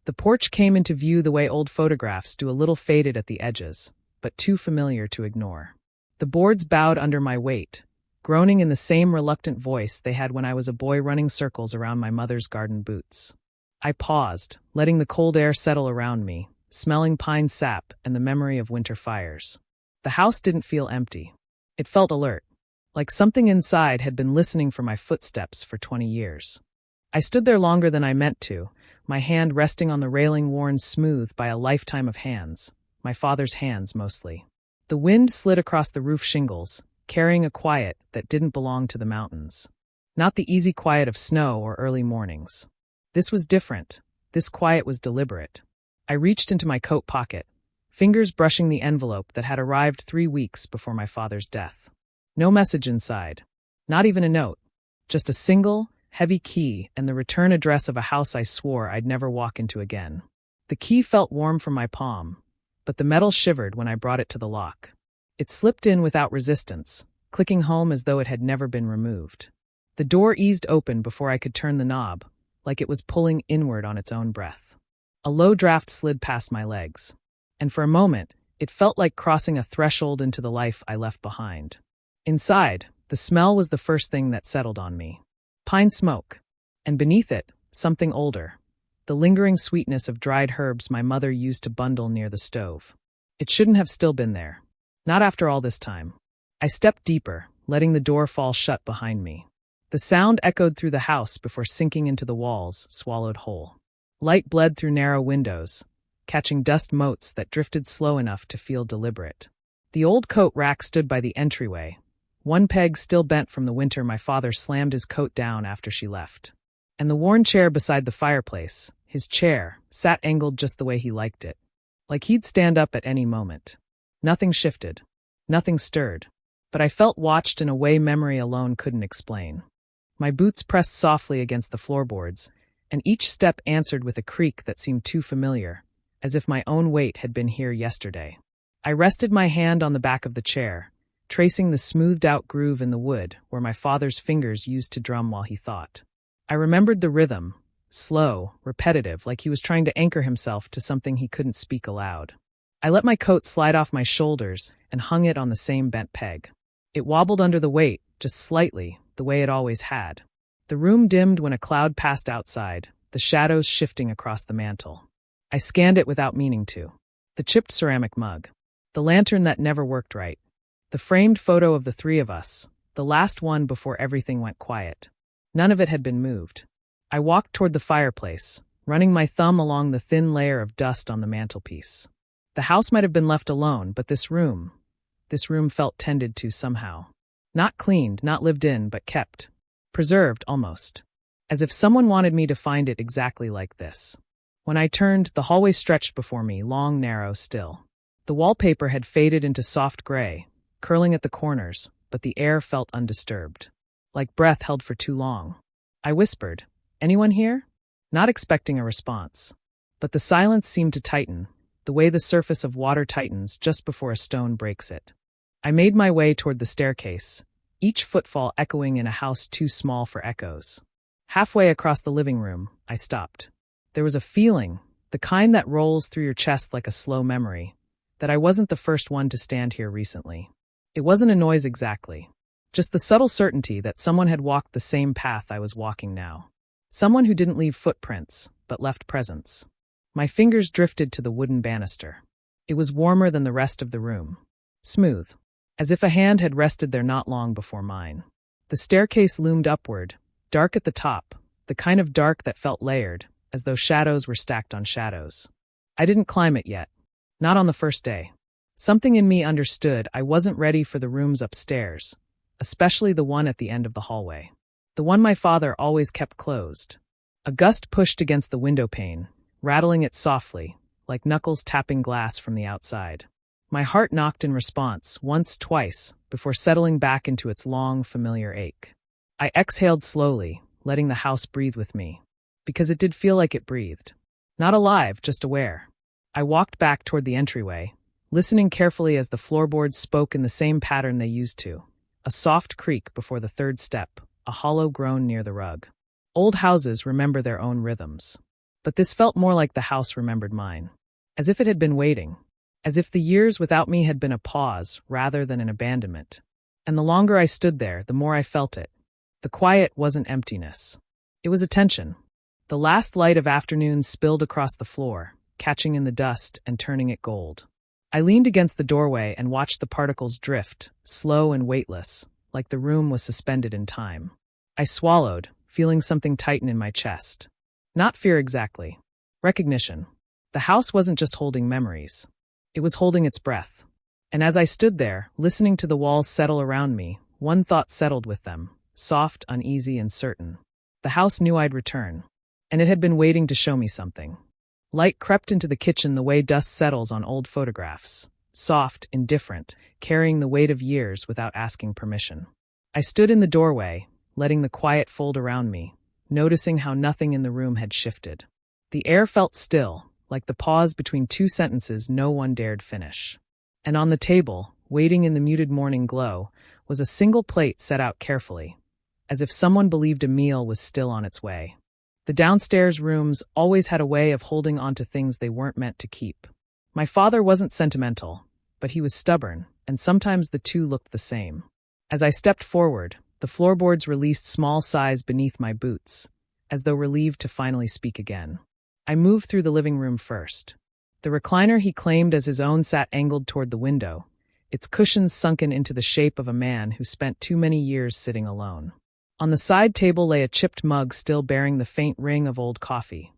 The porch came into view the way old photographs do, a little faded at the edges, but too familiar to ignore. The boards bowed under my weight, groaning in the same reluctant voice they had when I was a boy running circles around my mother's garden boots. I paused, letting the cold air settle around me, smelling pine sap and the memory of winter fires. The house didn't feel empty. It felt alert, like something inside had been listening for my footsteps for 20 years. I stood there longer than I meant to, my hand resting on the railing worn smooth by a lifetime of hands, my father's hands mostly. The wind slid across the roof shingles, carrying a quiet that didn't belong to the mountains. Not the easy quiet of snow or early mornings. This was different. This quiet was deliberate. I reached into my coat pocket, fingers brushing the envelope that had arrived 3 weeks before my father's death. No message inside. Not even a note. Just a single, heavy key and the return address of a house I swore I'd never walk into again. The key felt warm from my palm, but the metal shivered when I brought it to the lock. It slipped in without resistance, clicking home as though it had never been removed. The door eased open before I could turn the knob, like it was pulling inward on its own breath. A low draft slid past my legs, and for a moment, it felt like crossing a threshold into the life I left behind. Inside, the smell was the first thing that settled on me. Pine smoke, and beneath it, something older, the lingering sweetness of dried herbs my mother used to bundle near the stove. It shouldn't have still been there. Not after all this time. I stepped deeper, letting the door fall shut behind me. The sound echoed through the house before sinking into the walls, swallowed whole. Light bled through narrow windows, catching dust motes that drifted slow enough to feel deliberate. The old coat rack stood by the entryway, one peg still bent from the winter my father slammed his coat down after she left. And the worn chair beside the fireplace, his chair, sat angled just the way he liked it, like he'd stand up at any moment. Nothing shifted. Nothing stirred. But I felt watched in a way memory alone couldn't explain. My boots pressed softly against the floorboards, and each step answered with a creak that seemed too familiar, as if my own weight had been here yesterday. I rested my hand on the back of the chair, tracing the smoothed-out groove in the wood where my father's fingers used to drum while he thought. I remembered the rhythm, slow, repetitive, like he was trying to anchor himself to something he couldn't speak aloud. I let my coat slide off my shoulders and hung it on the same bent peg. It wobbled under the weight, just slightly, the way it always had. The room dimmed when a cloud passed outside, the shadows shifting across the mantel. I scanned it without meaning to. The chipped ceramic mug. The lantern that never worked right. The framed photo of the three of us, the last one before everything went quiet. None of it had been moved. I walked toward the fireplace, running my thumb along the thin layer of dust on the mantelpiece. The house might have been left alone, but this room felt tended to somehow. Not cleaned, not lived in, but kept. Preserved, almost. As if someone wanted me to find it exactly like this. When I turned, the hallway stretched before me, long, narrow, still. The wallpaper had faded into soft gray, curling at the corners, but the air felt undisturbed. Like breath held for too long. I whispered, "Anyone here?" Not expecting a response. But the silence seemed to tighten, the way the surface of water tightens just before a stone breaks it. I made my way toward the staircase, each footfall echoing in a house too small for echoes. Halfway across the living room, I stopped. There was a feeling, the kind that rolls through your chest like a slow memory, that I wasn't the first one to stand here recently. It wasn't a noise exactly. Just the subtle certainty that someone had walked the same path I was walking now. Someone who didn't leave footprints, but left presence. My fingers drifted to the wooden banister. It was warmer than the rest of the room. Smooth. As if a hand had rested there not long before mine. The staircase loomed upward, dark at the top, the kind of dark that felt layered, as though shadows were stacked on shadows. I didn't climb it yet. Not on the first day. Something in me understood I wasn't ready for the rooms upstairs, especially the one at the end of the hallway. The one my father always kept closed. A gust pushed against the window pane, rattling it softly, like knuckles tapping glass from the outside. My heart knocked in response, once, twice, before settling back into its long, familiar ache. I exhaled slowly, letting the house breathe with me. Because it did feel like it breathed. Not alive, just aware. I walked back toward the entryway, listening carefully as the floorboards spoke in the same pattern they used to. A soft creak before the third step, a hollow groan near the rug. Old houses remember their own rhythms. But this felt more like the house remembered mine. As if it had been waiting. As if the years without me had been a pause rather than an abandonment. And the longer I stood there, the more I felt it. The quiet wasn't emptiness. It was attention. The last light of afternoon spilled across the floor, catching in the dust and turning it gold. I leaned against the doorway and watched the particles drift, slow and weightless, like the room was suspended in time. I swallowed, feeling something tighten in my chest. Not fear exactly. Recognition. The house wasn't just holding memories. It was holding its breath. And as I stood there, listening to the walls settle around me, one thought settled with them, soft, uneasy, and certain. The house knew I'd return. And it had been waiting to show me something. Light crept into the kitchen the way dust settles on old photographs. Soft, indifferent, carrying the weight of years without asking permission. I stood in the doorway, letting the quiet fold around me, noticing how nothing in the room had shifted. The air felt still, like the pause between two sentences no one dared finish. And on the table, waiting in the muted morning glow, was a single plate set out carefully, as if someone believed a meal was still on its way. The downstairs rooms always had a way of holding on to things they weren't meant to keep. My father wasn't sentimental, but he was stubborn, and sometimes the two looked the same. As I stepped forward, the floorboards released small sighs beneath my boots, as though relieved to finally speak again. I moved through the living room first. The recliner he claimed as his own sat angled toward the window, its cushions sunken into the shape of a man who spent too many years sitting alone. On the side table lay a chipped mug still bearing the faint ring of old coffee,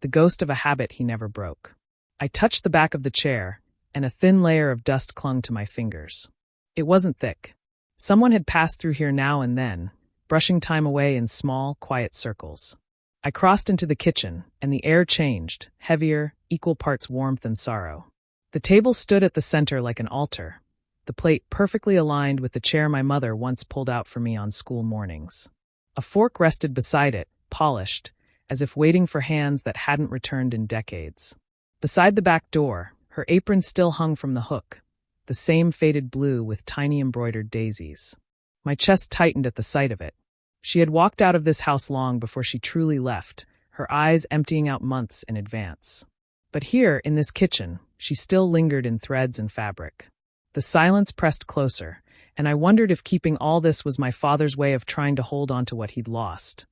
the ghost of a habit he never broke. I touched the back of the chair, and a thin layer of dust clung to my fingers. It wasn't thick. Someone had passed through here now and then, brushing time away in small, quiet circles. I crossed into the kitchen, and the air changed, heavier, equal parts warmth and sorrow. The table stood at the center like an altar, the plate perfectly aligned with the chair my mother once pulled out for me on school mornings. A fork rested beside it, polished, as if waiting for hands that hadn't returned in decades. Beside the back door, her apron still hung from the hook, the same faded blue with tiny embroidered daisies. My chest tightened at the sight of it. She had walked out of this house long before she truly left, her eyes emptying out months in advance. But here, in this kitchen, she still lingered in threads and fabric. The silence pressed closer, and I wondered if keeping all this was my father's way of trying to hold on to what he'd lost,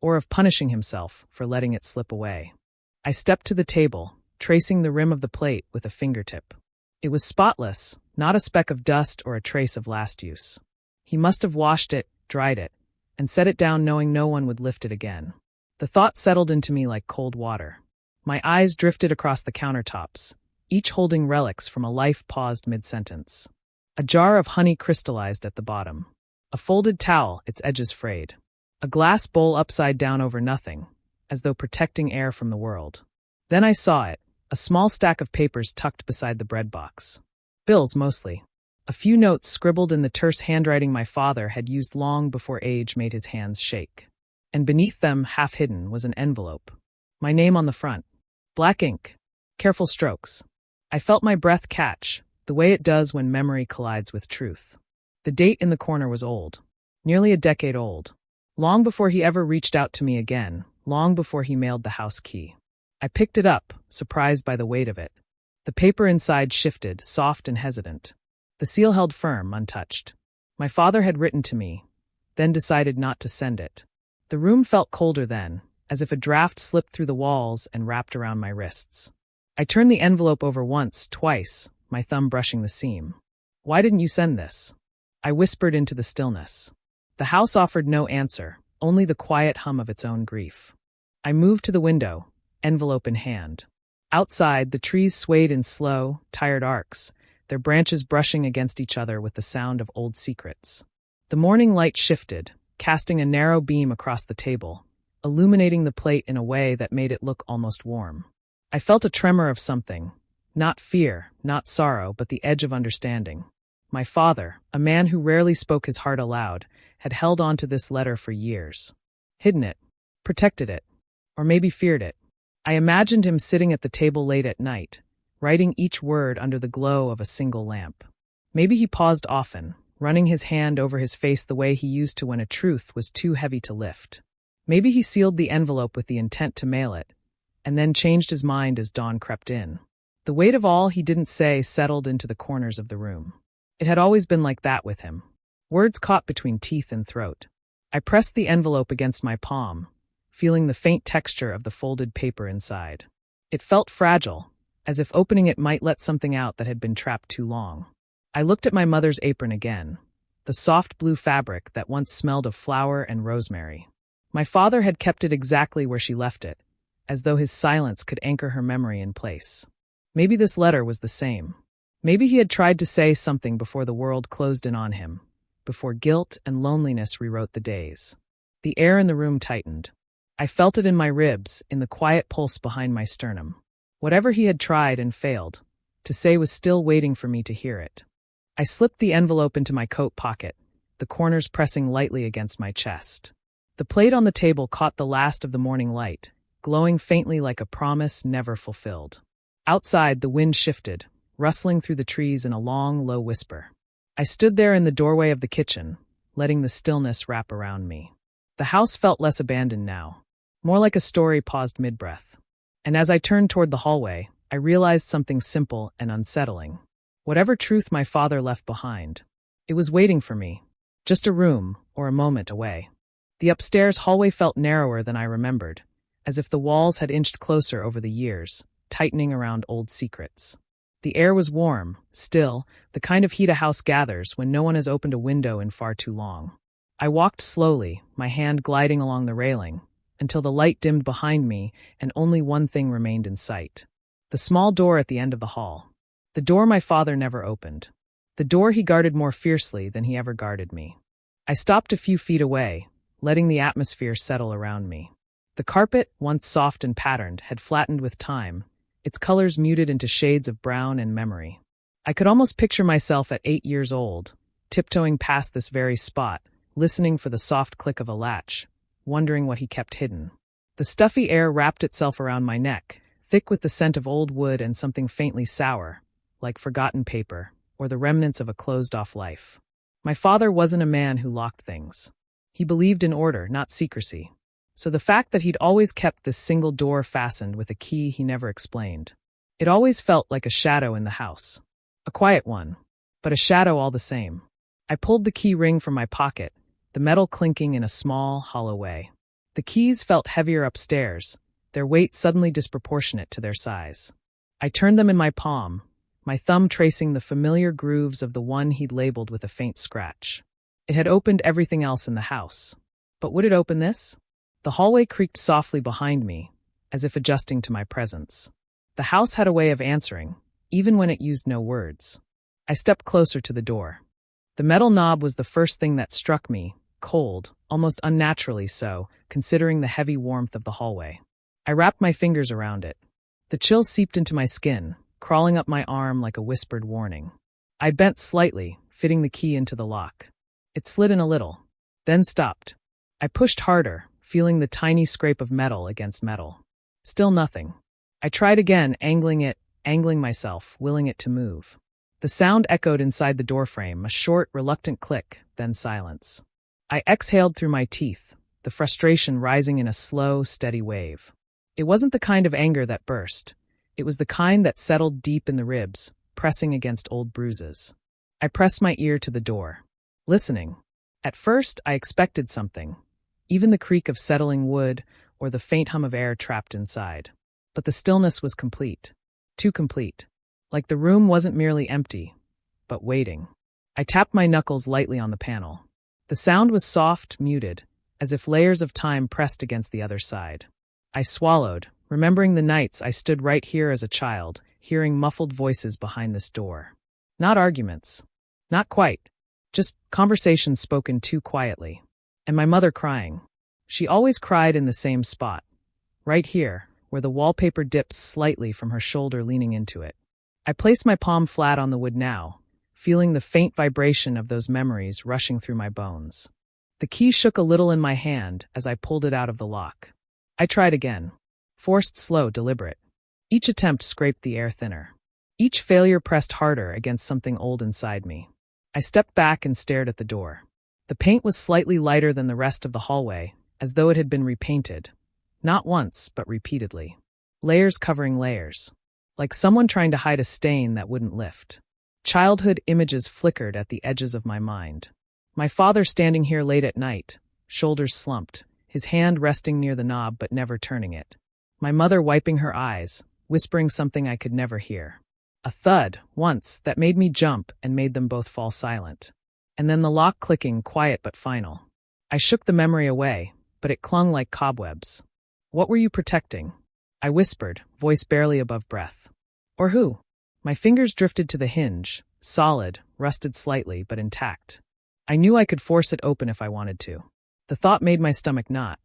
or of punishing himself for letting it slip away. I stepped to the table, tracing the rim of the plate with a fingertip. It was spotless, not a speck of dust or a trace of last use. He must have washed it, dried it, and set it down knowing no one would lift it again. The thought settled into me like cold water. My eyes drifted across the countertops, each holding relics from a life paused mid-sentence. A jar of honey crystallized at the bottom. A folded towel, its edges frayed. A glass bowl upside down over nothing, as though protecting air from the world. Then I saw it, a small stack of papers tucked beside the bread box. Bills, mostly. A few notes scribbled in the terse handwriting my father had used long before age made his hands shake. And beneath them, half hidden, was an envelope. My name on the front. Black ink. Careful strokes. I felt my breath catch, the way it does when memory collides with truth. The date in the corner was old. Nearly a decade old. Long before he ever reached out to me again, long before he mailed the house key. I picked it up, surprised by the weight of it. The paper inside shifted, soft and hesitant. The seal held firm, untouched. My father had written to me, then decided not to send it. The room felt colder then, as if a draft slipped through the walls and wrapped around my wrists. I turned the envelope over once, twice, my thumb brushing the seam. Why didn't you send this? I whispered into the stillness. The house offered no answer, only the quiet hum of its own grief. I moved to the window, envelope in hand. Outside, the trees swayed in slow, tired arcs, their branches brushing against each other with the sound of old secrets. The morning light shifted, casting a narrow beam across the table, illuminating the plate in a way that made it look almost warm. I felt a tremor of something, not fear, not sorrow, but the edge of understanding. My father, a man who rarely spoke his heart aloud, had held on to this letter for years. Hidden it, protected it, or maybe feared it. I imagined him sitting at the table late at night, writing each word under the glow of a single lamp. Maybe he paused often, running his hand over his face the way he used to when a truth was too heavy to lift. Maybe he sealed the envelope with the intent to mail it, and then changed his mind as dawn crept in. The weight of all he didn't say settled into the corners of the room. It had always been like that with him. Words caught between teeth and throat. I pressed the envelope against my palm, feeling the faint texture of the folded paper inside. It felt fragile, as if opening it might let something out that had been trapped too long. I looked at my mother's apron again, the soft blue fabric that once smelled of flower and rosemary. My father had kept it exactly where she left it, as though his silence could anchor her memory in place. Maybe this letter was the same. Maybe he had tried to say something before the world closed in on him, before guilt and loneliness rewrote the days. The air in the room tightened. I felt it in my ribs, in the quiet pulse behind my sternum. Whatever he had tried and failed to say was still waiting for me to hear it. I slipped the envelope into my coat pocket, the corners pressing lightly against my chest. The plate on the table caught the last of the morning light, glowing faintly like a promise never fulfilled. Outside, the wind shifted, rustling through the trees in a long, low whisper. I stood there in the doorway of the kitchen, letting the stillness wrap around me. The house felt less abandoned now, more like a story paused mid-breath. And as I turned toward the hallway, I realized something simple and unsettling. Whatever truth my father left behind, it was waiting for me, just a room or a moment away. The upstairs hallway felt narrower than I remembered, as if the walls had inched closer over the years, tightening around old secrets. The air was warm, still, the kind of heat a house gathers when no one has opened a window in far too long. I walked slowly, my hand gliding along the railing, until the light dimmed behind me and only one thing remained in sight. The small door at the end of the hall. The door my father never opened. The door he guarded more fiercely than he ever guarded me. I stopped a few feet away, letting the atmosphere settle around me. The carpet, once soft and patterned, had flattened with time, its colors muted into shades of brown and memory. I could almost picture myself at 8 years old, tiptoeing past this very spot, listening for the soft click of a latch, wondering what he kept hidden. The stuffy air wrapped itself around my neck, thick with the scent of old wood and something faintly sour, like forgotten paper, or the remnants of a closed-off life. My father wasn't a man who locked things. He believed in order, not secrecy. So the fact that he'd always kept this single door fastened with a key he never explained. It always felt like a shadow in the house. A quiet one, but a shadow all the same. I pulled the key ring from my pocket, the metal clinking in a small, hollow way. The keys felt heavier upstairs, their weight suddenly disproportionate to their size. I turned them in my palm, my thumb tracing the familiar grooves of the one he'd labeled with a faint scratch. It had opened everything else in the house. But would it open this? The hallway creaked softly behind me, as if adjusting to my presence. The house had a way of answering, even when it used no words. I stepped closer to the door. The metal knob was the first thing that struck me, cold, almost unnaturally so, considering the heavy warmth of the hallway. I wrapped my fingers around it. The chill seeped into my skin, crawling up my arm like a whispered warning. I bent slightly, fitting the key into the lock. It slid in a little, then stopped. I pushed harder, feeling the tiny scrape of metal against metal. Still nothing. I tried again, angling myself, willing it to move. The sound echoed inside the doorframe, a short, reluctant click, then silence. I exhaled through my teeth, the frustration rising in a slow, steady wave. It wasn't the kind of anger that burst. It was the kind that settled deep in the ribs, pressing against old bruises. I pressed my ear to the door, listening. At first, I expected something, even the creak of settling wood or the faint hum of air trapped inside. But the stillness was complete. Too complete. Like the room wasn't merely empty, but waiting. I tapped my knuckles lightly on the panel. The sound was soft, muted, as if layers of time pressed against the other side. I swallowed, remembering the nights I stood right here as a child, hearing muffled voices behind this door. Not arguments. Not quite. Just conversations spoken too quietly. And my mother crying. She always cried in the same spot. Right here, where the wallpaper dips slightly from her shoulder leaning into it. I placed my palm flat on the wood now, feeling the faint vibration of those memories rushing through my bones. The key shook a little in my hand as I pulled it out of the lock. I tried again. Forced, slow, deliberate. Each attempt scraped the air thinner. Each failure pressed harder against something old inside me. I stepped back and stared at the door. The paint was slightly lighter than the rest of the hallway, as though it had been repainted. Not once, but repeatedly. layers covering layers, like someone trying to hide a stain that wouldn't lift. Childhood images flickered at the edges of my mind. My father standing here late at night, shoulders slumped, his hand resting near the knob but never turning it. My mother wiping her eyes, whispering something I could never hear. A thud, once, that made me jump and made them both fall silent. And then the lock clicking, quiet but final. I shook the memory away, but it clung like cobwebs. What were you protecting? I whispered, voice barely above breath. Or who? My fingers drifted to the hinge, solid, rusted slightly, but intact. I knew I could force it open if I wanted to. The thought made my stomach knot.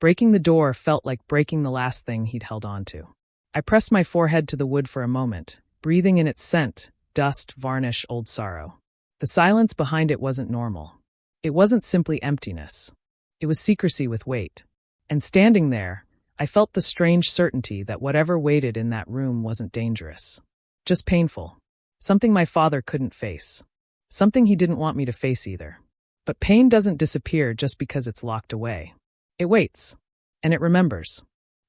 Breaking the door felt like breaking the last thing he'd held on to. I pressed my forehead to the wood for a moment, breathing in its scent, dust, varnish, old sorrow. The silence behind it wasn't normal. It wasn't simply emptiness. It was secrecy with weight. And standing there, I felt the strange certainty that whatever waited in that room wasn't dangerous. Just painful. Something my father couldn't face. Something he didn't want me to face either. But pain doesn't disappear just because it's locked away. It waits. And it remembers.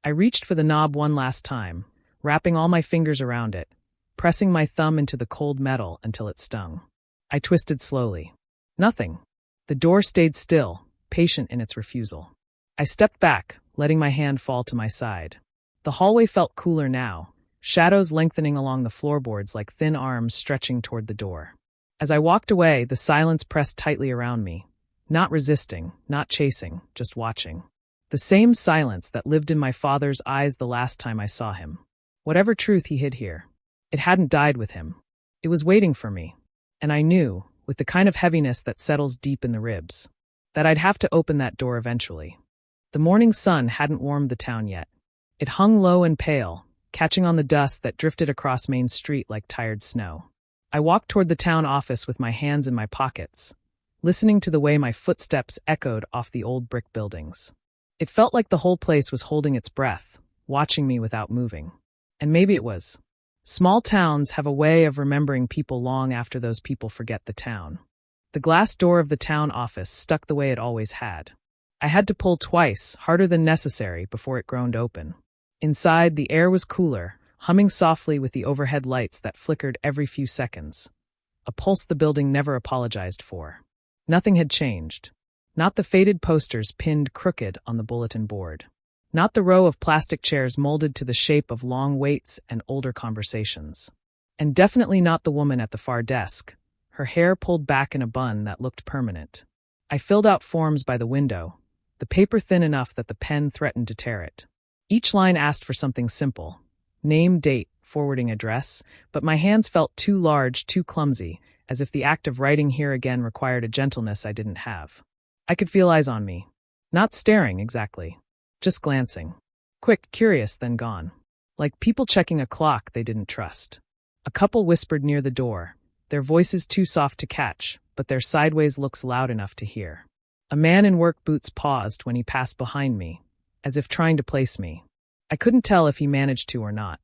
I reached for the knob one last time, wrapping all my fingers around it, pressing my thumb into the cold metal until it stung. I twisted slowly. Nothing. The door stayed still, patient in its refusal. I stepped back, letting my hand fall to my side. The hallway felt cooler now, shadows lengthening along the floorboards like thin arms stretching toward the door. As I walked away, the silence pressed tightly around me, not resisting, not chasing, just watching. The same silence that lived in my father's eyes the last time I saw him. Whatever truth he hid here, it hadn't died with him. It was waiting for me. And I knew, with the kind of heaviness that settles deep in the ribs, that I'd have to open that door eventually. The morning sun hadn't warmed the town yet. It hung low and pale, catching on the dust that drifted across Main Street like tired snow. I walked toward the town office with my hands in my pockets, listening to the way my footsteps echoed off the old brick buildings. It felt like the whole place was holding its breath, watching me without moving. And maybe it was. Small towns have a way of remembering people long after those people forget the town. The glass door of the town office stuck the way it always had. I had to pull twice, harder than necessary, before it groaned open. Inside, the air was cooler, humming softly with the overhead lights that flickered every few seconds. A pulse the building never apologized for. Nothing had changed. Not the faded posters pinned crooked on the bulletin board. Not the row of plastic chairs molded to the shape of long waits and older conversations. And definitely not the woman at the far desk, her hair pulled back in a bun that looked permanent. I filled out forms by the window, the paper thin enough that the pen threatened to tear it. Each line asked for something simple. Name, date, forwarding address, but my hands felt too large, too clumsy, as if the act of writing here again required a gentleness I didn't have. I could feel eyes on me. Not staring, exactly. Just glancing. Quick, curious, then gone. Like people checking a clock they didn't trust. A couple whispered near the door, their voices too soft to catch, but their sideways looks loud enough to hear. A man in work boots paused when he passed behind me, as if trying to place me. I couldn't tell if he managed to or not.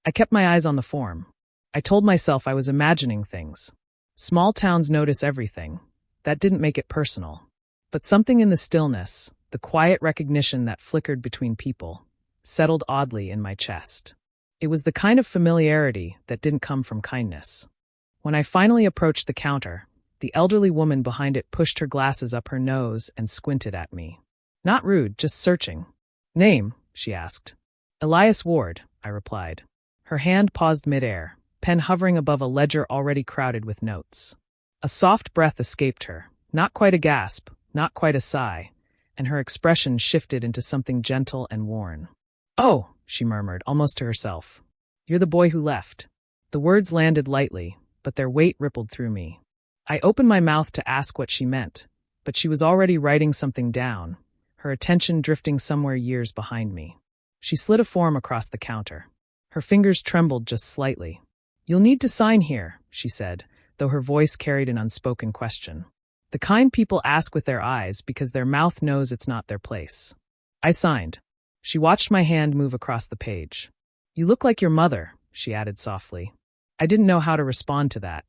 I kept my eyes on the form. I told myself I was imagining things. Small towns notice everything. That didn't make it personal. But something in the stillness, the quiet recognition that flickered between people, settled oddly in my chest. It was the kind of familiarity that didn't come from kindness. When I finally approached the counter, the elderly woman behind it pushed her glasses up her nose and squinted at me. Not rude, just searching. Name, she asked. Elias Ward, I replied. Her hand paused midair, pen hovering above a ledger already crowded with notes. A soft breath escaped her, not quite a gasp, not quite a sigh, and her expression shifted into something gentle and worn. Oh, she murmured, almost to herself. You're the boy who left. The words landed lightly, but their weight rippled through me. I opened my mouth to ask what she meant, but she was already writing something down, her attention drifting somewhere years behind me. She slid a form across the counter. Her fingers trembled just slightly. You'll need to sign here, she said, though her voice carried an unspoken question. The kind people ask with their eyes because their mouth knows it's not their place. I signed. She watched my hand move across the page. You look like your mother, she added softly. I didn't know how to respond to that.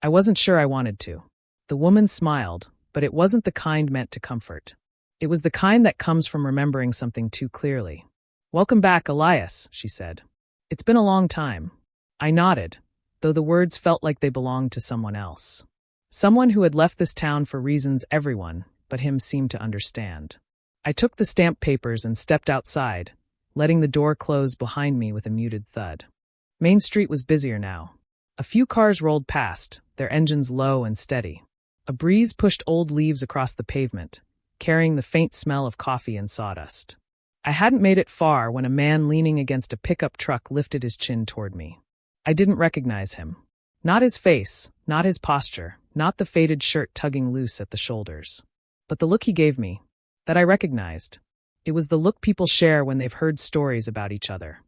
I wasn't sure I wanted to. The woman smiled, but it wasn't the kind meant to comfort. It was the kind that comes from remembering something too clearly. "Welcome back, Elias," she said. "It's been a long time." I nodded, though the words felt like they belonged to someone else. Someone who had left this town for reasons everyone but him seemed to understand. I took the stamped papers and stepped outside, letting the door close behind me with a muted thud. Main Street was busier now. A few cars rolled past, their engines low and steady. A breeze pushed old leaves across the pavement, carrying the faint smell of coffee and sawdust. I hadn't made it far when a man leaning against a pickup truck lifted his chin toward me. I didn't recognize him. Not his face, not his posture, not the faded shirt tugging loose at the shoulders. But the look he gave me, that I recognized. It was the look people share when they've heard stories about each other.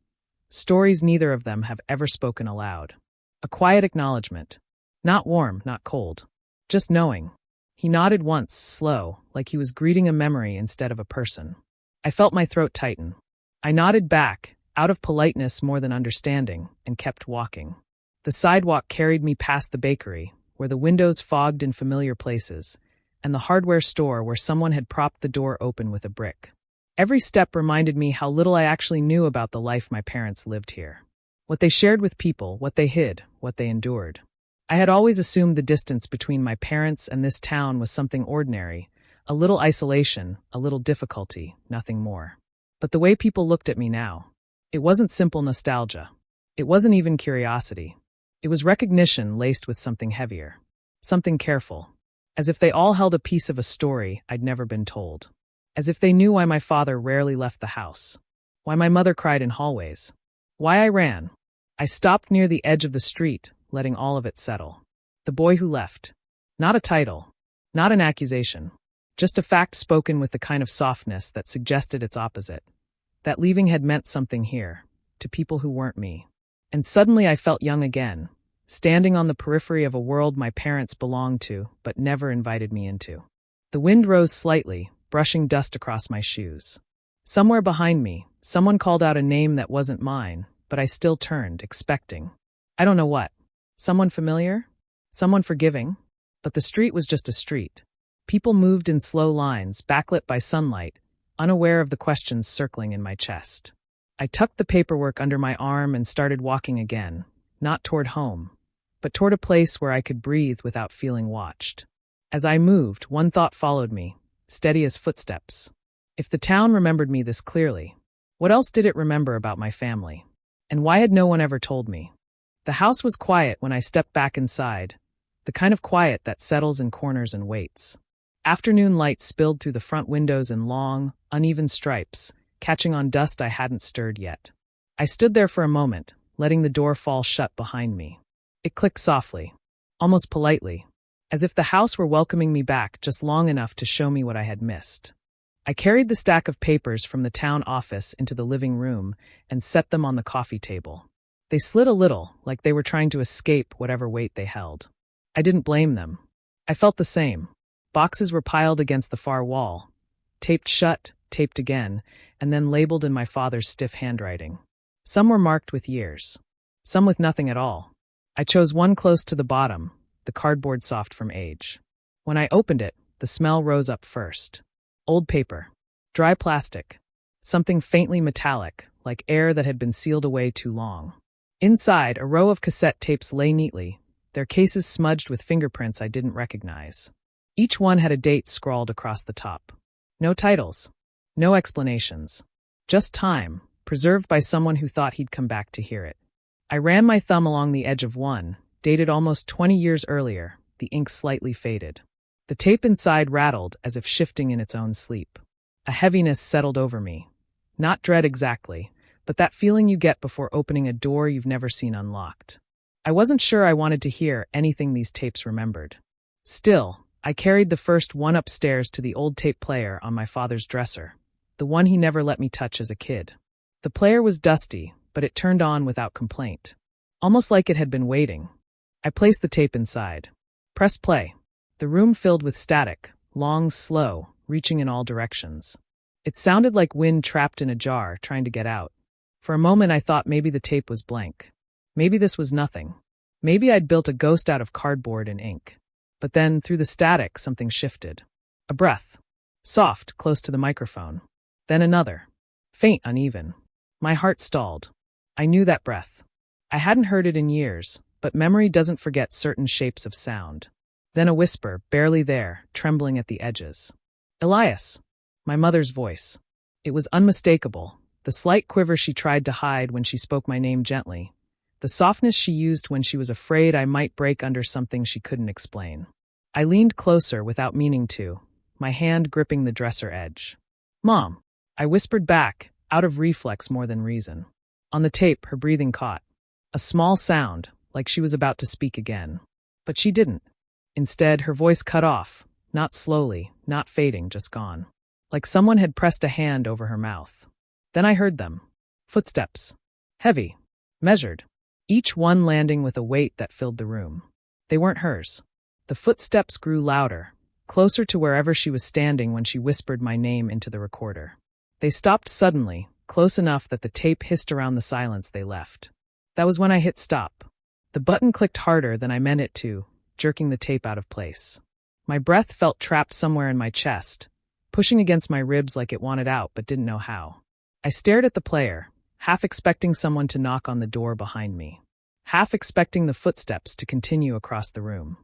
Stories neither of them have ever spoken aloud. A quiet acknowledgement. Not warm, not cold. Just knowing. He nodded once, slow, like he was greeting a memory instead of a person. I felt my throat tighten. I nodded back, out of politeness more than understanding, and kept walking. The sidewalk carried me past the bakery, where the windows fogged in familiar places, and the hardware store where someone had propped the door open with a brick. Every step reminded me how little I actually knew about the life my parents lived here. What they shared with people, what they hid, what they endured. I had always assumed the distance between my parents and this town was something ordinary, a little isolation, a little difficulty, nothing more. But the way people looked at me now, it wasn't simple nostalgia. It wasn't even curiosity. It was recognition laced with something heavier, something careful, as if they all held a piece of a story I'd never been told. As if they knew why my father rarely left the house, why my mother cried in hallways, why I ran. I stopped near the edge of the street, letting all of it settle. The boy who left. Not a title, not an accusation, just a fact spoken with the kind of softness that suggested its opposite. That leaving had meant something here, to people who weren't me. And suddenly I felt young again, standing on the periphery of a world my parents belonged to but never invited me into. The wind rose slightly, brushing dust across my shoes. Somewhere behind me, someone called out a name that wasn't mine, but I still turned, expecting. I don't know what. Someone familiar? Someone forgiving? But the street was just a street. People moved in slow lines, backlit by sunlight, unaware of the questions circling in my chest. I tucked the paperwork under my arm and started walking again, not toward home, but toward a place where I could breathe without feeling watched. As I moved, one thought followed me, steady as footsteps. If the town remembered me this clearly, what else did it remember about my family? And why had no one ever told me? The house was quiet when I stepped back inside, the kind of quiet that settles in corners and waits. Afternoon light spilled through the front windows in long, uneven stripes, catching on dust I hadn't stirred yet. I stood there for a moment, letting the door fall shut behind me. It clicked softly, almost politely, as if the house were welcoming me back just long enough to show me what I had missed. I carried the stack of papers from the town office into the living room and set them on the coffee table. They slid a little, like they were trying to escape whatever weight they held. I didn't blame them. I felt the same. Boxes were piled against the far wall, taped shut, taped again, and then labeled in my father's stiff handwriting. Some were marked with years, some with nothing at all. I chose one close to the bottom, the cardboard soft from age. When I opened it, the smell rose up first. Old paper, dry plastic, something faintly metallic, like air that had been sealed away too long. Inside, a row of cassette tapes lay neatly, their cases smudged with fingerprints I didn't recognize. Each one had a date scrawled across the top. No titles, no explanations. Just time, preserved by someone who thought he'd come back to hear it. I ran my thumb along the edge of one, dated almost 20 years earlier, the ink slightly faded. The tape inside rattled as if shifting in its own sleep. A heaviness settled over me. Not dread exactly, but that feeling you get before opening a door you've never seen unlocked. I wasn't sure I wanted to hear anything these tapes remembered. Still, I carried the first one upstairs to the old tape player on my father's dresser, the one he never let me touch as a kid. The player was dusty, but it turned on without complaint, almost like it had been waiting. I placed the tape inside. Press play. The room filled with static, long, slow, reaching in all directions. It sounded like wind trapped in a jar, trying to get out. For a moment I thought maybe the tape was blank. Maybe this was nothing. Maybe I'd built a ghost out of cardboard and ink. But then, through the static, something shifted. A breath. Soft, close to the microphone. Then another. Faint, uneven. My heart stalled. I knew that breath. I hadn't heard it in years, but memory doesn't forget certain shapes of sound. Then a whisper, barely there, trembling at the edges. Elias. My mother's voice. It was unmistakable, the slight quiver she tried to hide when she spoke my name gently, the softness she used when she was afraid I might break under something she couldn't explain. I leaned closer without meaning to, my hand gripping the dresser edge. Mom, I whispered back, out of reflex more than reason. On the tape, her breathing caught. A small sound, like she was about to speak again. But she didn't. Instead, her voice cut off, not slowly, not fading, just gone. Like someone had pressed a hand over her mouth. Then I heard them. Footsteps. Heavy. Measured. Each one landing with a weight that filled the room. They weren't hers. The footsteps grew louder, closer to wherever she was standing when she whispered my name into the recorder. They stopped suddenly, close enough that the tape hissed around the silence they left. That was when I hit stop. The button clicked harder than I meant it to, jerking the tape out of place. My breath felt trapped somewhere in my chest, pushing against my ribs like it wanted out but didn't know how. I stared at the player, half expecting someone to knock on the door behind me, half expecting the footsteps to continue across the room.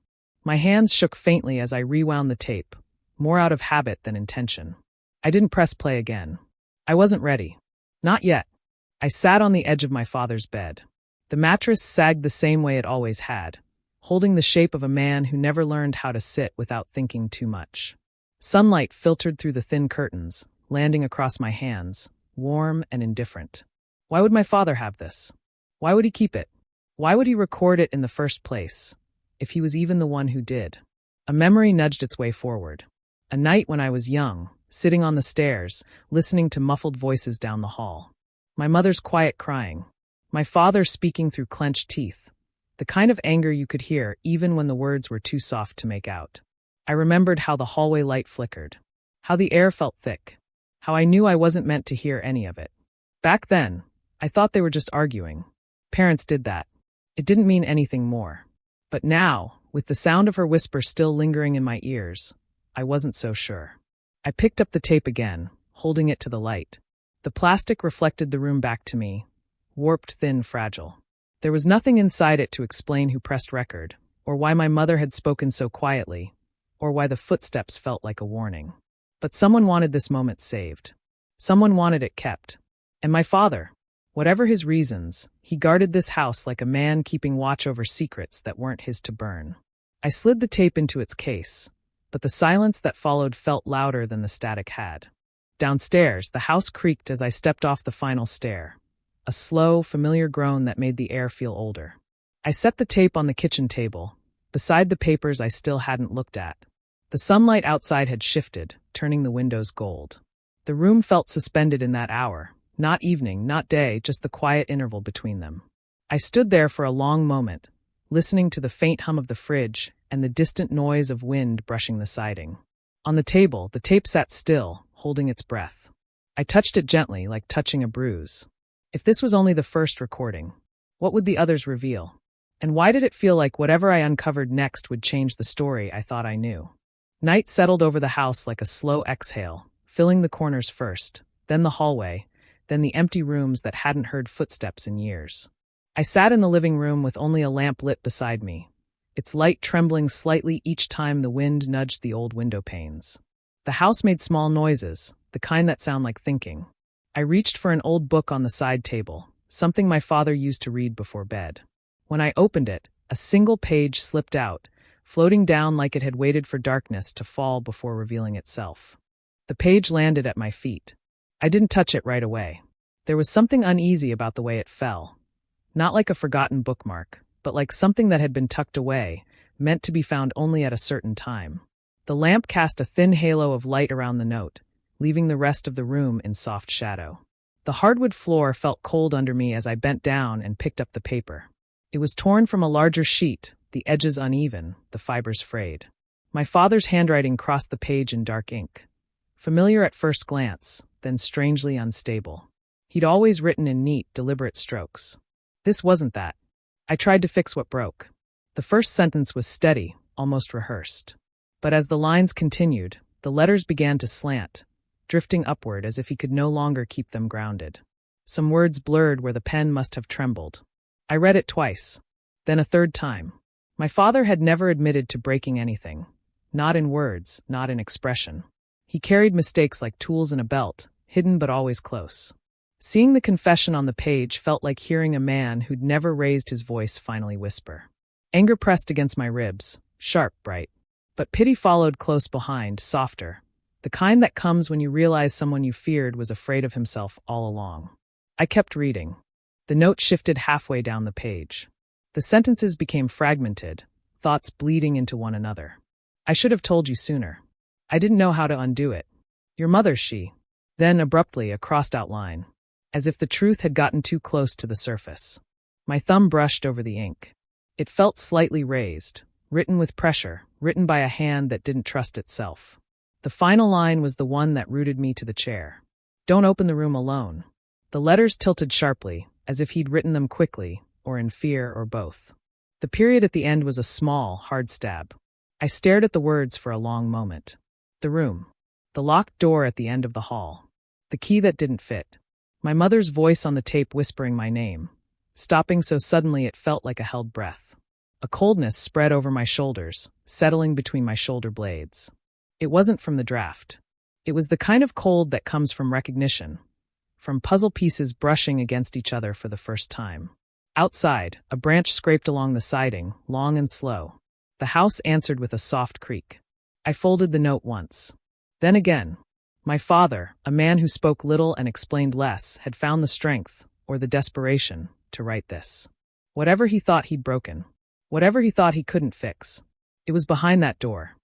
My hands shook faintly as I rewound the tape, more out of habit than intention. I didn't press play again. I wasn't ready. Not yet. I sat on the edge of my father's bed. The mattress sagged the same way it always had, holding the shape of a man who never learned how to sit without thinking too much. Sunlight filtered through the thin curtains, landing across my hands, warm and indifferent. Why would my father have this? Why would he keep it? Why would he record it in the first place, if he was even the one who did? A memory nudged its way forward. A night when I was young, sitting on the stairs, listening to muffled voices down the hall. My mother's quiet crying. My father speaking through clenched teeth. The kind of anger you could hear even when the words were too soft to make out. I remembered how the hallway light flickered. How the air felt thick. How I knew I wasn't meant to hear any of it. Back then, I thought they were just arguing. Parents did that. It didn't mean anything more. But now, with the sound of her whisper still lingering in my ears, I wasn't so sure. I picked up the tape again, holding it to the light. The plastic reflected the room back to me, warped, thin, fragile. There was nothing inside it to explain who pressed record, or why my mother had spoken so quietly, or why the footsteps felt like a warning. But someone wanted this moment saved. Someone wanted it kept. And my father, whatever his reasons, he guarded this house like a man keeping watch over secrets that weren't his to burn. I slid the tape into its case, but the silence that followed felt louder than the static had. Downstairs, the house creaked as I stepped off the final stair, a slow, familiar groan that made the air feel older. I set the tape on the kitchen table, beside the papers I still hadn't looked at. The sunlight outside had shifted, turning the windows gold. The room felt suspended in that hour, not evening, not day, just the quiet interval between them. I stood there for a long moment, listening to the faint hum of the fridge and the distant noise of wind brushing the siding. On the table, the tape sat still, holding its breath. I touched it gently, like touching a bruise. If this was only the first recording, what would the others reveal? And why did it feel like whatever I uncovered next would change the story I thought I knew? Night settled over the house like a slow exhale, filling the corners first, then the hallway, then the empty rooms that hadn't heard footsteps in years. I sat in the living room with only a lamp lit beside me, its light trembling slightly each time the wind nudged the old window panes. The house made small noises, the kind that sound like thinking. I reached for an old book on the side table, something my father used to read before bed. When I opened it, a single page slipped out, floating down like it had waited for darkness to fall before revealing itself. The page landed at my feet. I didn't touch it right away. There was something uneasy about the way it fell. Not like a forgotten bookmark, but like something that had been tucked away, meant to be found only at a certain time. The lamp cast a thin halo of light around the note, leaving the rest of the room in soft shadow. The hardwood floor felt cold under me as I bent down and picked up the paper. It was torn from a larger sheet, the edges uneven, the fibers frayed. My father's handwriting crossed the page in dark ink. Familiar at first glance, then strangely unstable. He'd always written in neat, deliberate strokes. This wasn't that. I tried to fix what broke. The first sentence was steady, almost rehearsed. But as the lines continued, the letters began to slant, drifting upward as if he could no longer keep them grounded. some words blurred where the pen must have trembled. I read it twice, then a third time. My father had never admitted to breaking anything. Not in words, not in expression. He carried mistakes like tools in a belt, hidden but always close. Seeing the confession on the page felt like hearing a man who'd never raised his voice finally whisper. Anger pressed against my ribs, sharp, bright. But pity followed close behind, softer. The kind that comes when you realize someone you feared was afraid of himself all along. I kept reading. The note shifted halfway down the page. The sentences became fragmented, thoughts bleeding into one another. I should have told you sooner. I didn't know how to undo it. Your mother's she. Then, abruptly, a crossed-out line. As if the truth had gotten too close to the surface. My thumb brushed over the ink. It felt slightly raised, written with pressure, written by a hand that didn't trust itself. The final line was the one that rooted me to the chair. Don't open the room alone. The letters tilted sharply, as if he'd written them quickly, or in fear, or both. The period at the end was a small, hard stab. I stared at the words for a long moment. The room. The locked door at the end of the hall. The key that didn't fit. My mother's voice on the tape whispering my name, stopping so suddenly it felt like a held breath. A coldness spread over my shoulders, settling between my shoulder blades. It wasn't from the draft. It was the kind of cold that comes from recognition, from puzzle pieces brushing against each other for the first time. Outside, a branch scraped along the siding, long and slow. The house answered with a soft creak. I folded the note once. Then again. My father, a man who spoke little and explained less, had found the strength, or the desperation, to write this. Whatever he thought he'd broken. Whatever he thought he couldn't fix. It was behind that door.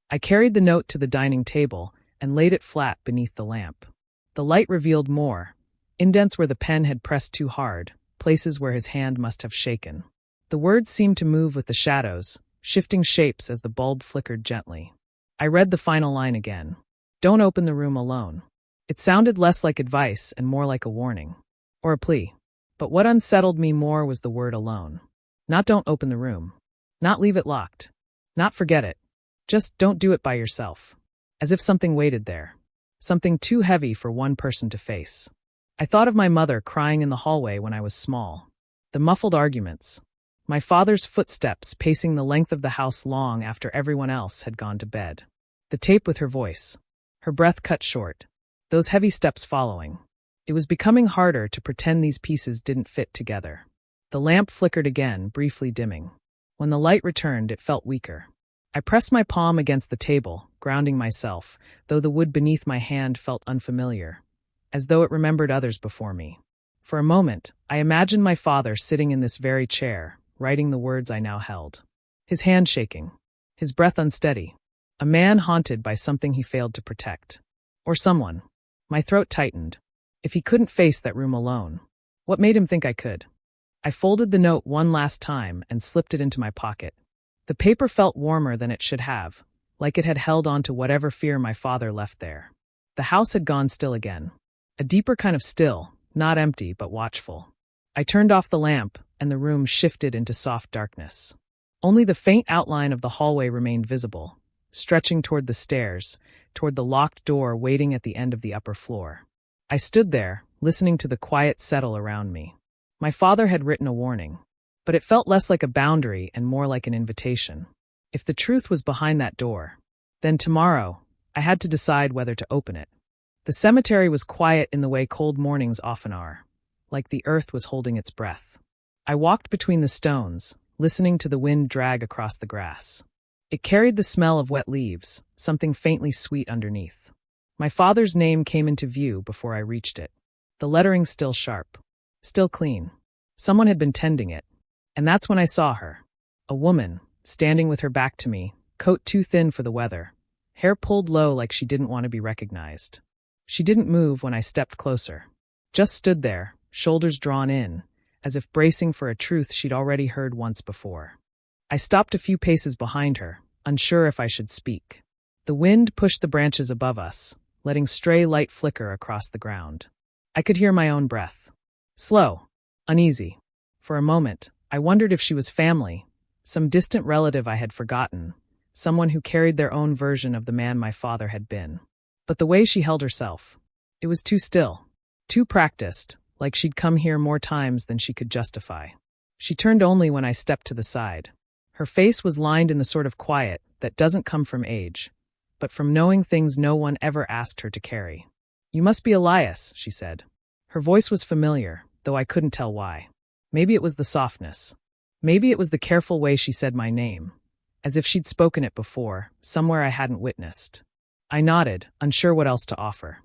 I carried the note to the dining table and laid it flat beneath the lamp. The light revealed more. Indents where the pen had pressed too hard, places where his hand must have shaken. The words seemed to move with the shadows, shifting shapes as the bulb flickered gently. I read the final line again. Don't open the room alone. It sounded less like advice and more like a warning. Or a plea. But what unsettled me more was the word alone. Not don't open the room. Not leave it locked. Not forget it. Just don't do it by yourself. As if something waited there. Something too heavy for one person to face. I thought of my mother crying in the hallway when I was small. The muffled arguments. My father's footsteps pacing the length of the house long after everyone else had gone to bed. The tape with her voice. Her breath cut short. Those heavy steps following. It was becoming harder to pretend these pieces didn't fit together. The lamp flickered again, briefly dimming. When the light returned, it felt weaker. I pressed my palm against the table, grounding myself, though the wood beneath my hand felt unfamiliar, as though it remembered others before me. For a moment, I imagined my father sitting in this very chair, writing the words I now held. His hand shaking. His breath unsteady. A man haunted by something he failed to protect. Or someone. My throat tightened. If he couldn't face that room alone, what made him think I could? I folded the note one last time and slipped it into my pocket. The paper felt warmer than it should have, like it had held on to whatever fear my father left there. The house had gone still again. A deeper kind of still, not empty but watchful. I turned off the lamp, and the room shifted into soft darkness. Only the faint outline of the hallway remained visible, stretching toward the stairs, toward the locked door waiting at the end of the upper floor. I stood there, listening to the quiet settle around me. My father had written a warning, but it felt less like a boundary and more like an invitation. If the truth was behind that door, then tomorrow, I had to decide whether to open it. The cemetery was quiet in the way cold mornings often are, like the earth was holding its breath. I walked between the stones, listening to the wind drag across the grass. It carried the smell of wet leaves, something faintly sweet underneath. My father's name came into view before I reached it. The lettering still sharp. Still clean. Someone had been tending it. And that's when I saw her. A woman, standing with her back to me, coat too thin for the weather, hair pulled low like she didn't want to be recognized. She didn't move when I stepped closer. Just stood there, shoulders drawn in, as if bracing for a truth she'd already heard once before. I stopped a few paces behind her, unsure if I should speak. The wind pushed the branches above us, letting stray light flicker across the ground. I could hear my own breath. Slow, uneasy. For a moment, I wondered if she was family, some distant relative I had forgotten, someone who carried their own version of the man my father had been. But the way she held herself, it was too still, too practiced, like she'd come here more times than she could justify. She turned only when I stepped to the side. Her face was lined in the sort of quiet that doesn't come from age, but from knowing things no one ever asked her to carry. "You must be Elias," she said. Her voice was familiar, though I couldn't tell why. Maybe it was the softness. Maybe it was the careful way she said my name, as if she'd spoken it before, somewhere I hadn't witnessed. I nodded, unsure what else to offer.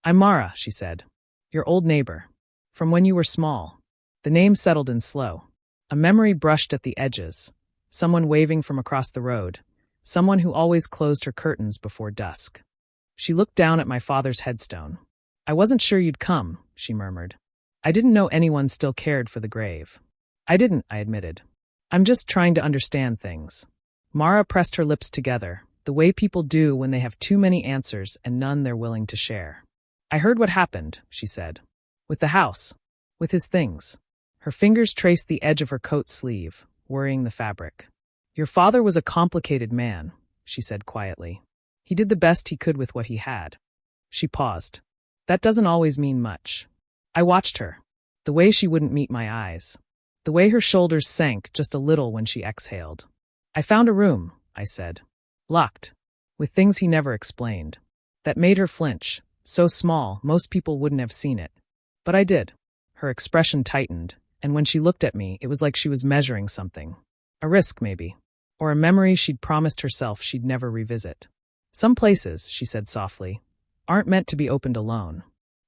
"I'm Mara," she said. "Your old neighbor. From when you were small." The name settled in slow. A memory brushed at the edges. Someone waving from across the road. Someone who always closed her curtains before dusk. She looked down at my father's headstone. "I wasn't sure you'd come," she murmured. "I didn't know anyone still cared for the grave." "I didn't," I admitted. "I'm just trying to understand things." Mara pressed her lips together, the way people do when they have too many answers and none they're willing to share. "I heard what happened," she said. "With the house. With his things." Her fingers traced the edge of her coat sleeve, worrying the fabric. "Your father was a complicated man," she said quietly. "He did the best he could with what he had." She paused. "That doesn't always mean much." I watched her. The way she wouldn't meet my eyes. The way her shoulders sank just a little when she exhaled. "I found a room," I said. "Locked. With things he never explained." That made her flinch. So small, most people wouldn't have seen it. But I did. Her expression tightened, and when she looked at me, it was like she was measuring something. A risk, maybe. Or a memory she'd promised herself she'd never revisit. "Some places," she said softly, "aren't meant to be opened alone."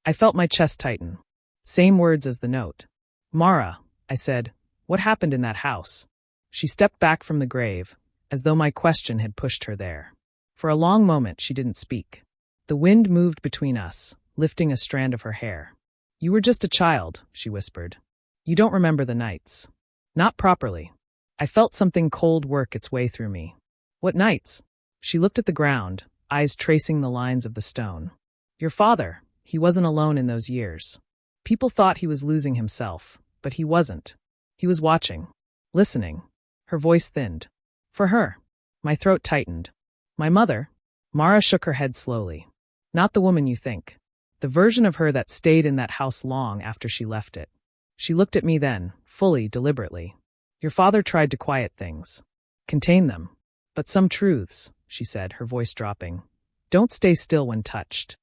I felt my chest tighten. Same words as the note. "Mara," I said, "what happened in that house?" She stepped back from the grave, as though my question had pushed her there. For a long moment she didn't speak. The wind moved between us, lifting a strand of her hair. "You were just a child," she whispered. "You don't remember the nights." "Not properly." I felt something cold work its way through me. "What nights?" She looked at the ground, eyes tracing the lines of the stone. "Your father, he wasn't alone in those years. People thought he was losing himself, but he wasn't. He was watching, listening." Her voice thinned. "For her." My throat tightened. "My mother?" Mara shook her head slowly. "Not the woman you think. The version of her that stayed in that house long after she left it." She looked at me then, fully, deliberately. "Your father tried to quiet things. Contain them. But some truths," she said, her voice dropping, "don't stay still when touched."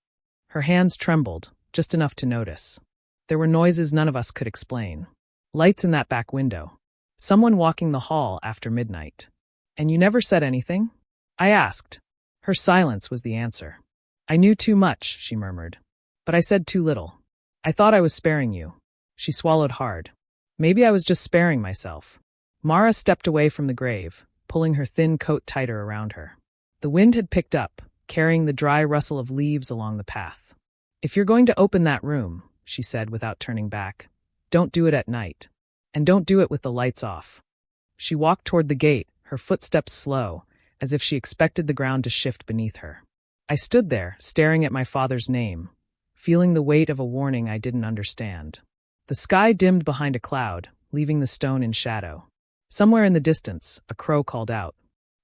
Her hands trembled, just enough to notice. There were noises none of us could explain. Lights in that back window. Someone walking the hall after midnight. "And you never said anything?" I asked. Her silence was the answer. "I knew too much," she murmured. "But I said too little. I thought I was sparing you." She swallowed hard. "Maybe I was just sparing myself." Mara stepped away from the grave, pulling her thin coat tighter around her. The wind had picked up, carrying the dry rustle of leaves along the path. "If you're going to open that room," she said without turning back, "don't do it at night. And don't do it with the lights off." She walked toward the gate, her footsteps slow, as if she expected the ground to shift beneath her. I stood there, staring at my father's name, feeling the weight of a warning I didn't understand. The sky dimmed behind a cloud, leaving the stone in shadow. Somewhere in the distance, a crow called out.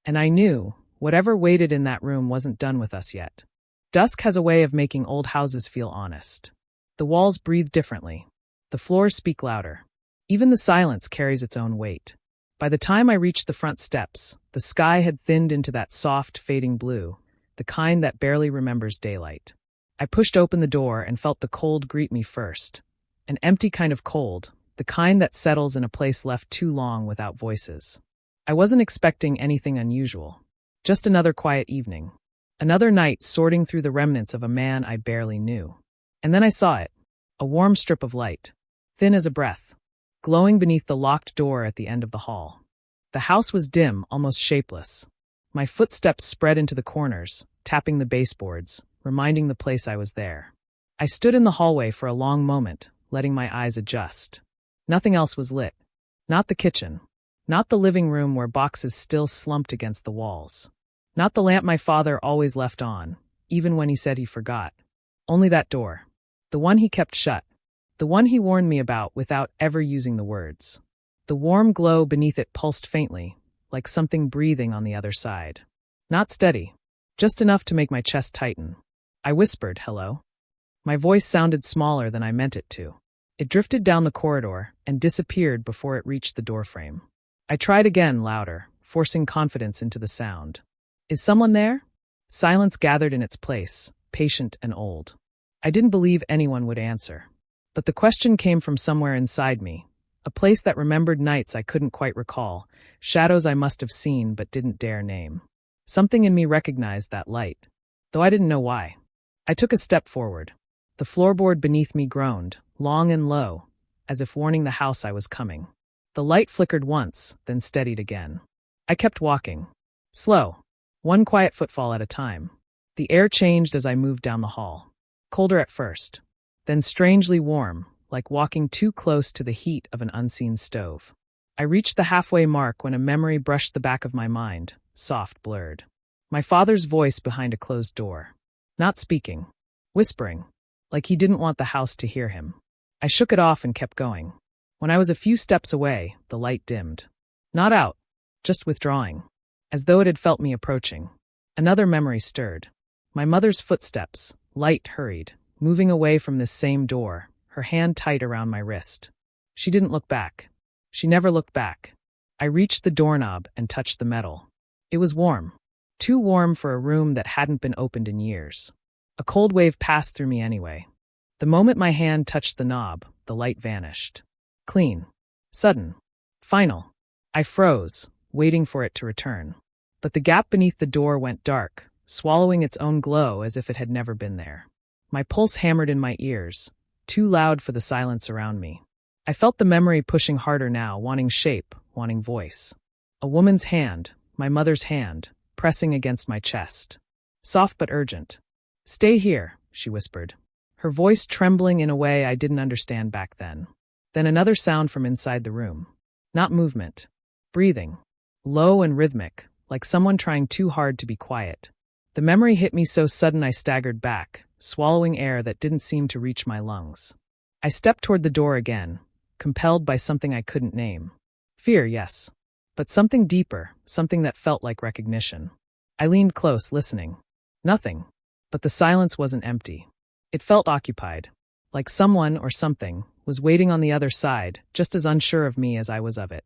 And I knew, whatever waited in that room wasn't done with us yet. Dusk has a way of making old houses feel honest. The walls breathe differently. The floors speak louder. Even the silence carries its own weight. By the time I reached the front steps, the sky had thinned into that soft, fading blue, the kind that barely remembers daylight. I pushed open the door and felt the cold greet me first. An empty kind of cold, the kind that settles in a place left too long without voices. I wasn't expecting anything unusual. Just another quiet evening. Another night sorting through the remnants of a man I barely knew. And then I saw it. A warm strip of light. Thin as a breath. Glowing beneath the locked door at the end of the hall. The house was dim, almost shapeless. My footsteps spread into the corners, tapping the baseboards, reminding the place I was there. I stood in the hallway for a long moment, letting my eyes adjust. Nothing else was lit. Not the kitchen. Not the living room where boxes still slumped against the walls. Not the lamp my father always left on, even when he said he forgot. Only that door. The one he kept shut. The one he warned me about without ever using the words. The warm glow beneath it pulsed faintly, like something breathing on the other side. Not steady. Just enough to make my chest tighten. I whispered, "Hello." My voice sounded smaller than I meant it to. It drifted down the corridor and disappeared before it reached the doorframe. I tried again, louder, forcing confidence into the sound. Is someone there? Silence gathered in its place, patient and old. I didn't believe anyone would answer. But the question came from somewhere inside me, a place that remembered nights I couldn't quite recall, shadows I must have seen but didn't dare name. Something in me recognized that light, though I didn't know why. I took a step forward. The floorboard beneath me groaned, long and low, as if warning the house I was coming. The light flickered once, then steadied again. I kept walking. Slow. One quiet footfall at a time. The air changed as I moved down the hall. Colder at first, then strangely warm, like walking too close to the heat of an unseen stove. I reached the halfway mark when a memory brushed the back of my mind, soft, blurred. My father's voice behind a closed door. Not speaking. Whispering. Like he didn't want the house to hear him. I shook it off and kept going. When I was a few steps away, the light dimmed. Not out, just withdrawing. As though it had felt me approaching. Another memory stirred. My mother's footsteps, light, hurried, moving away from this same door, her hand tight around my wrist. She didn't look back. She never looked back. I reached the doorknob and touched the metal. It was warm. Too warm for a room that hadn't been opened in years. A cold wave passed through me anyway. The moment my hand touched the knob, the light vanished. Clean. Sudden. Final. I froze, waiting for it to return. But the gap beneath the door went dark, swallowing its own glow as if it had never been there. My pulse hammered in my ears, too loud for the silence around me. I felt the memory pushing harder now, wanting shape, wanting voice. A woman's hand, my mother's hand, pressing against my chest. Soft but urgent. Stay here, she whispered, her voice trembling in a way I didn't understand back then. Then another sound from inside the room. Not movement. Breathing. Low and rhythmic, like someone trying too hard to be quiet. The memory hit me so sudden I staggered back, swallowing air that didn't seem to reach my lungs. I stepped toward the door again, compelled by something I couldn't name. Fear, yes. But something deeper, something that felt like recognition. I leaned close, listening. Nothing. But the silence wasn't empty. It felt occupied. Like someone or something was waiting on the other side, just as unsure of me as I was of it.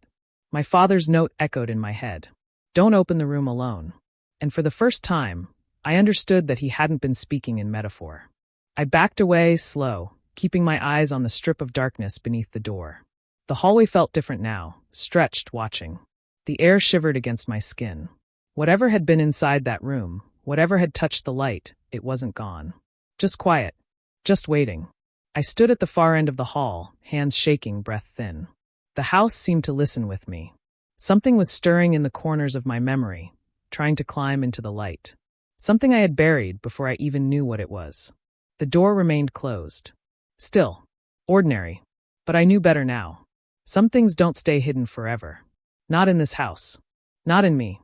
My father's note echoed in my head. Don't open the room alone. And for the first time, I understood that he hadn't been speaking in metaphor. I backed away, slow, keeping my eyes on the strip of darkness beneath the door. The hallway felt different now, stretched, watching. The air shivered against my skin. Whatever had been inside that room, whatever had touched the light, it wasn't gone. Just quiet. Just waiting. I stood at the far end of the hall, hands shaking, breath thin. The house seemed to listen with me. Something was stirring in the corners of my memory, trying to climb into the light. Something I had buried before I even knew what it was. The door remained closed. Still. Ordinary. But I knew better now. Some things don't stay hidden forever. Not in this house. Not in me.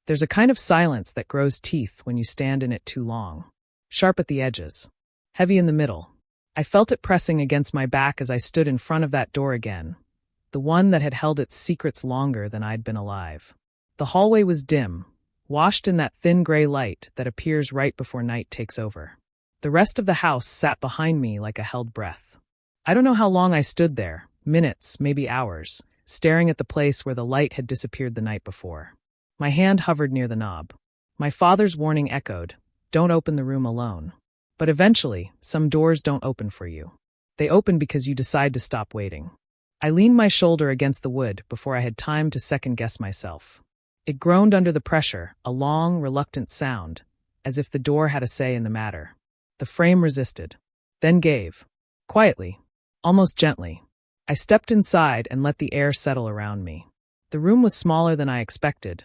There's a kind of silence that grows teeth when you stand in it too long. Sharp at the edges. Heavy in the middle. I felt it pressing against my back as I stood in front of that door again. The one that had held its secrets longer than I'd been alive. The hallway was dim, washed in that thin gray light that appears right before night takes over. The rest of the house sat behind me like a held breath. I don't know how long I stood there, minutes, maybe hours, staring at the place where the light had disappeared the night before. My hand hovered near the knob. My father's warning echoed, don't open the room alone. But eventually, some doors don't open for you. They open because you decide to stop waiting. I leaned my shoulder against the wood before I had time to second-guess myself. It groaned under the pressure, a long, reluctant sound, as if the door had a say in the matter. The frame resisted, then gave. Quietly, almost gently. I stepped inside and let the air settle around me. The room was smaller than I expected,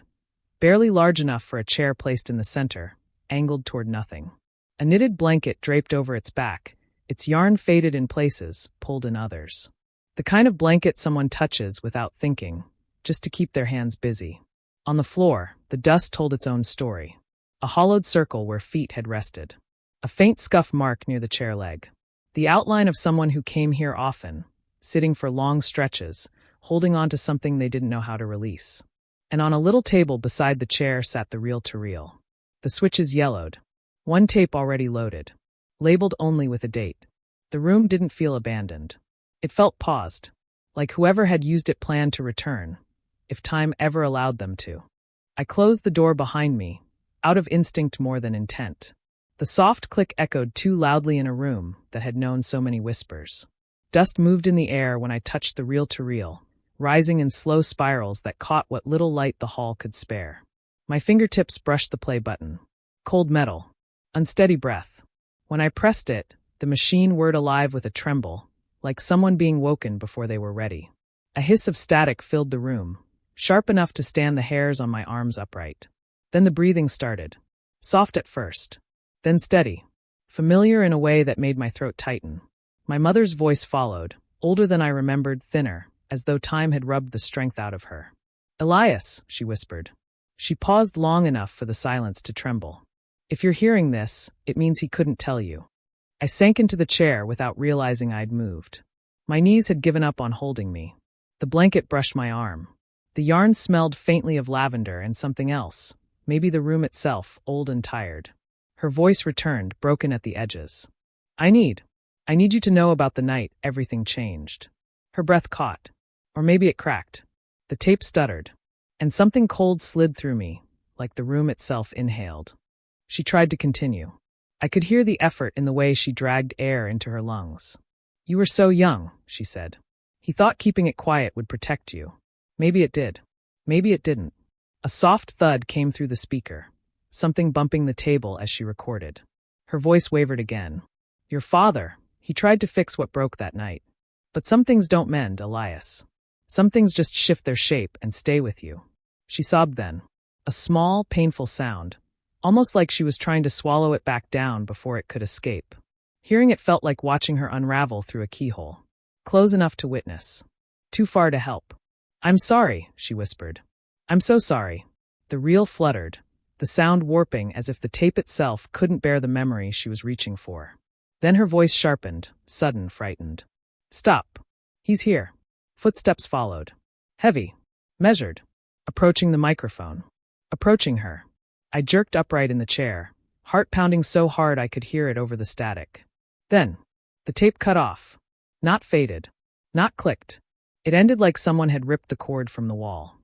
barely large enough for a chair placed in the center, angled toward nothing. A knitted blanket draped over its back, its yarn faded in places, pulled in others. The kind of blanket someone touches without thinking, just to keep their hands busy. On the floor, the dust told its own story. A hollowed circle where feet had rested. A faint scuff mark near the chair leg. The outline of someone who came here often, sitting for long stretches, holding on to something they didn't know how to release. And on a little table beside the chair sat the reel-to-reel. The switches yellowed. One tape already loaded. Labeled only with a date. The room didn't feel abandoned. It felt paused, like whoever had used it planned to return, if time ever allowed them to. I closed the door behind me, out of instinct more than intent. The soft click echoed too loudly in a room that had known so many whispers. Dust moved in the air when I touched the reel-to-reel, rising in slow spirals that caught what little light the hall could spare. My fingertips brushed the play button. Cold metal. Unsteady breath. When I pressed it, the machine whirred alive with a tremble, like someone being woken before they were ready. A hiss of static filled the room, sharp enough to stand the hairs on my arms upright. Then the breathing started. Soft at first, then steady, familiar in a way that made my throat tighten. My mother's voice followed, older than I remembered, thinner, as though time had rubbed the strength out of her. "Elias," she whispered. She paused long enough for the silence to tremble. "If you're hearing this, it means he couldn't tell you." I sank into the chair without realizing I'd moved. My knees had given up on holding me. The blanket brushed my arm. The yarn smelled faintly of lavender and something else, maybe the room itself, old and tired. Her voice returned, broken at the edges. I need you to know about the night everything changed." Her breath caught. Or maybe it cracked. The tape stuttered, and something cold slid through me, like the room itself inhaled. She tried to continue. I could hear the effort in the way she dragged air into her lungs. "You were so young," she said. "He thought keeping it quiet would protect you. Maybe it did. Maybe it didn't." A soft thud came through the speaker, something bumping the table as she recorded. Her voice wavered again. "Your father, he tried to fix what broke that night. But some things don't mend, Elias. Some things just shift their shape and stay with you." She sobbed then. A small, painful sound, almost like she was trying to swallow it back down before it could escape. Hearing it felt like watching her unravel through a keyhole. Close enough to witness. Too far to help. "I'm sorry," she whispered. "I'm so sorry." The reel fluttered, the sound warping as if the tape itself couldn't bear the memory she was reaching for. Then her voice sharpened, sudden, frightened. "Stop. He's here." Footsteps followed. Heavy. Measured. Approaching the microphone. Approaching her. I jerked upright in the chair, heart pounding so hard I could hear it over the static. Then, the tape cut off. Not faded. Not clicked. It ended like someone had ripped the cord from the wall.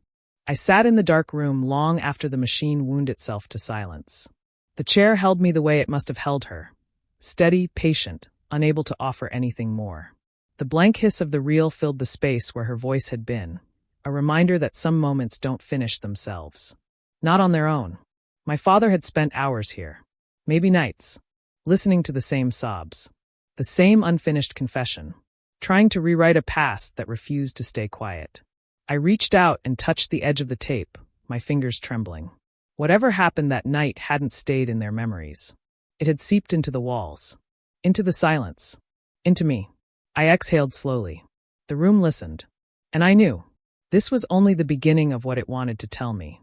I sat in the dark room long after the machine wound itself to silence. The chair held me the way it must have held her. Steady, patient, unable to offer anything more. The blank hiss of the reel filled the space where her voice had been, a reminder that some moments don't finish themselves. Not on their own. My father had spent hours here, maybe nights, listening to the same sobs, the same unfinished confession, trying to rewrite a past that refused to stay quiet. I reached out and touched the edge of the tape, my fingers trembling. Whatever happened that night hadn't stayed in their memories. It had seeped into the walls, into the silence, into me. I exhaled slowly. The room listened. And I knew. This was only the beginning of what it wanted to tell me.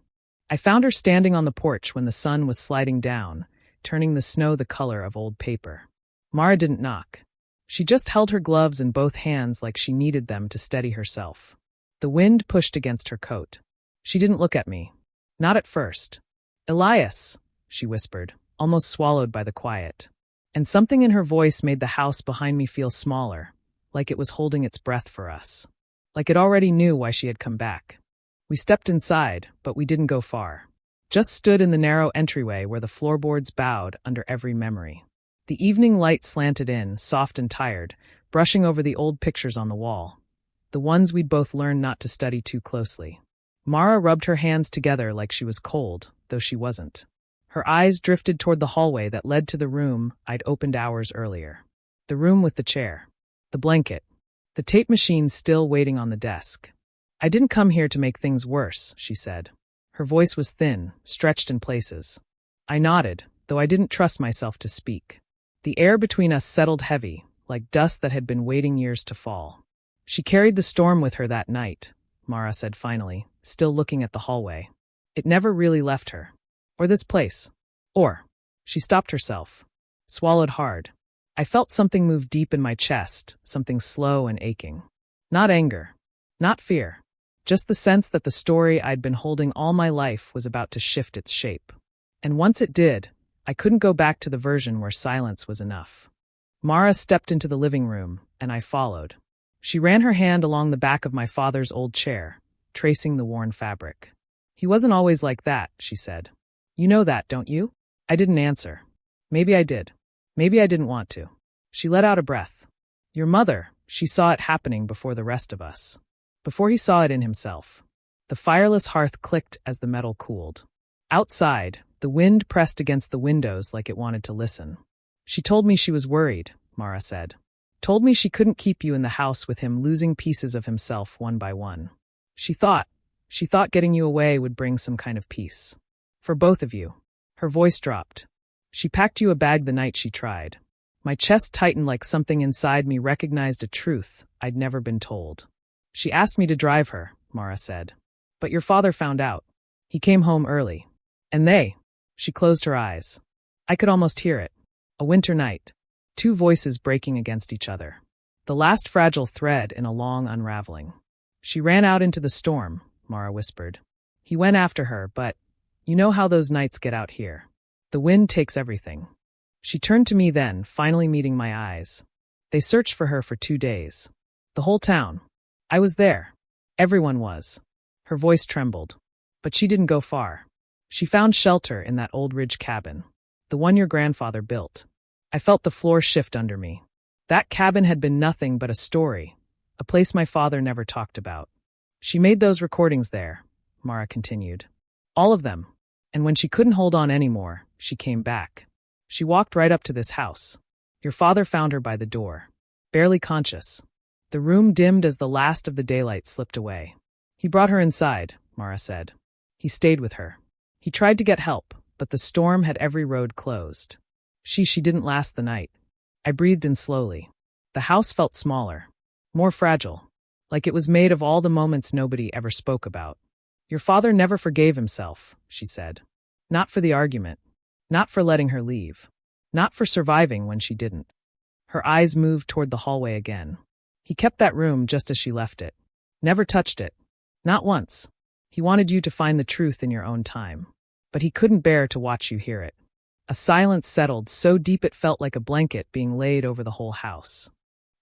I found her standing on the porch when the sun was sliding down, turning the snow the color of old paper. Mara didn't knock. She just held her gloves in both hands like she needed them to steady herself. The wind pushed against her coat. She didn't look at me. Not at first. "Elias," she whispered, almost swallowed by the quiet. And something in her voice made the house behind me feel smaller, like it was holding its breath for us. Like it already knew why she had come back. We stepped inside, but we didn't go far. Just stood in the narrow entryway where the floorboards bowed under every memory. The evening light slanted in, soft and tired, brushing over the old pictures on the wall. The ones we'd both learned not to study too closely. Mara rubbed her hands together like she was cold, though she wasn't. Her eyes drifted toward the hallway that led to the room I'd opened hours earlier. The room with the chair. The blanket. The tape machine still waiting on the desk. "I didn't come here to make things worse," she said. Her voice was thin, stretched in places. I nodded, though I didn't trust myself to speak. The air between us settled heavy, like dust that had been waiting years to fall. "She carried the storm with her that night," Mara said finally, still looking at the hallway. "It never really left her. Or this place. Or." She stopped herself. Swallowed hard. I felt something move deep in my chest, something slow and aching. Not anger. Not fear. Just the sense that the story I'd been holding all my life was about to shift its shape. And once it did, I couldn't go back to the version where silence was enough. Mara stepped into the living room, and I followed. She ran her hand along the back of my father's old chair, tracing the worn fabric. "He wasn't always like that," she said. "You know that, don't you?" I didn't answer. Maybe I did. Maybe I didn't want to. She let out a breath. "Your mother, she saw it happening before the rest of us. Before he saw it in himself." The fireless hearth clicked as the metal cooled. Outside, the wind pressed against the windows like it wanted to listen. "She told me she was worried," Mara said. "Told me she couldn't keep you in the house with him losing pieces of himself one by one. She thought getting you away would bring some kind of peace. For both of you." Her voice dropped. "She packed you a bag the night she tried." My chest tightened like something inside me recognized a truth I'd never been told. "She asked me to drive her," Mara said. "But your father found out. He came home early. And she closed her eyes. I could almost hear it. A winter night. Two voices breaking against each other. The last fragile thread in a long unraveling. "She ran out into the storm," Mara whispered. "He went after her, but you know how those nights get out here. The wind takes everything." She turned to me then, finally meeting my eyes. "They searched for her for 2 days. The whole town. I was there. Everyone was." Her voice trembled. "But she didn't go far. She found shelter in that old ridge cabin. The one your grandfather built." I felt the floor shift under me. That cabin had been nothing but a story, a place my father never talked about. "She made those recordings there," Mara continued. "All of them. And when she couldn't hold on anymore, she came back. She walked right up to this house. Your father found her by the door, barely conscious. The room dimmed as the last of the daylight slipped away. He brought her inside," Mara said. "He stayed with her. He tried to get help, but the storm had every road closed. She didn't last the night." I breathed in slowly. The house felt smaller, more fragile, like it was made of all the moments nobody ever spoke about. "Your father never forgave himself," she said. "Not for the argument. Not for letting her leave. Not for surviving when she didn't." Her eyes moved toward the hallway again. "He kept that room just as she left it. Never touched it. Not once. He wanted you to find the truth in your own time. But he couldn't bear to watch you hear it." A silence settled so deep it felt like a blanket being laid over the whole house.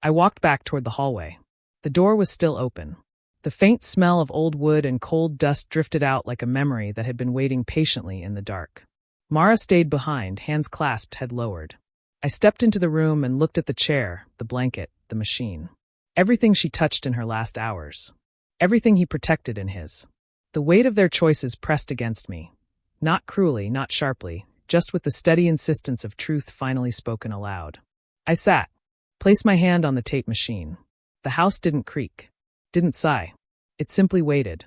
I walked back toward the hallway. The door was still open. The faint smell of old wood and cold dust drifted out like a memory that had been waiting patiently in the dark. Mara stayed behind, hands clasped, head lowered. I stepped into the room and looked at the chair, the blanket, the machine. Everything she touched in her last hours. Everything he protected in his. The weight of their choices pressed against me. Not cruelly, not sharply, just with the steady insistence of truth finally spoken aloud. I sat, placed my hand on the tape machine. The house didn't creak, didn't sigh. It simply waited.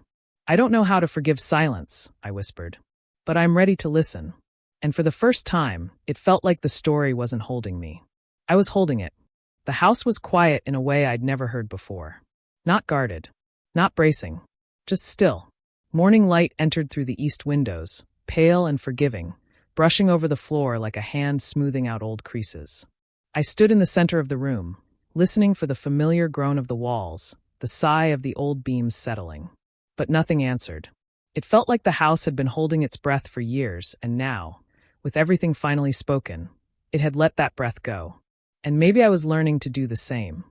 "I don't know how to forgive silence," I whispered. "But I'm ready to listen." And for the first time, it felt like the story wasn't holding me. I was holding it. The house was quiet in a way I'd never heard before. Not guarded. Not bracing. Just still. Morning light entered through the east windows, pale and forgiving, brushing over the floor like a hand smoothing out old creases. I stood in the center of the room, listening for the familiar groan of the walls, the sigh of the old beams settling. But nothing answered. It felt like the house had been holding its breath for years, and now, with everything finally spoken, it had let that breath go. And maybe I was learning to do the same.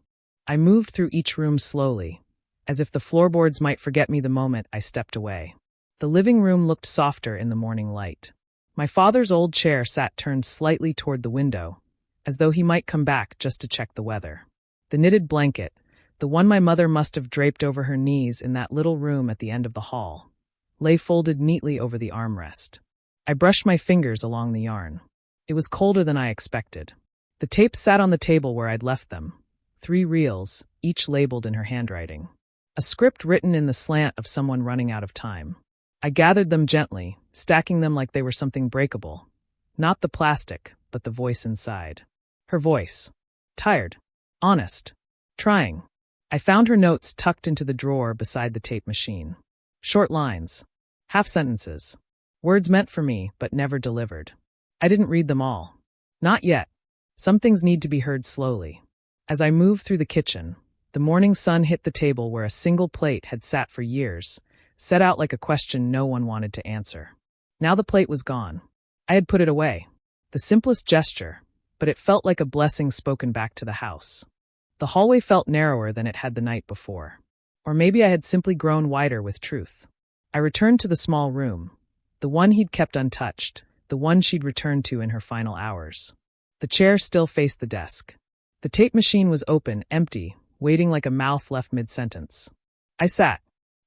I moved through each room slowly, as if the floorboards might forget me the moment I stepped away. The living room looked softer in the morning light. My father's old chair sat turned slightly toward the window, as though he might come back just to check the weather. The knitted blanket, the one my mother must have draped over her knees in that little room at the end of the hall, lay folded neatly over the armrest. I brushed my fingers along the yarn. It was colder than I expected. The tapes sat on the table where I'd left them, 3 reels, each labeled in her handwriting. A script written in the slant of someone running out of time. I gathered them gently, stacking them like they were something breakable. Not the plastic, but the voice inside. Her voice. Tired. Honest. Trying. I found her notes tucked into the drawer beside the tape machine. Short lines. Half sentences. Words meant for me, but never delivered. I didn't read them all. Not yet. Some things need to be heard slowly. As I moved through the kitchen, the morning sun hit the table where a single plate had sat for years, set out like a question no one wanted to answer. Now the plate was gone. I had put it away. The simplest gesture, but it felt like a blessing spoken back to the house. The hallway felt narrower than it had the night before. Or maybe I had simply grown wider with truth. I returned to the small room, the one he'd kept untouched, the one she'd returned to in her final hours. The chair still faced the desk. The tape machine was open, empty, waiting like a mouth left mid-sentence. I sat,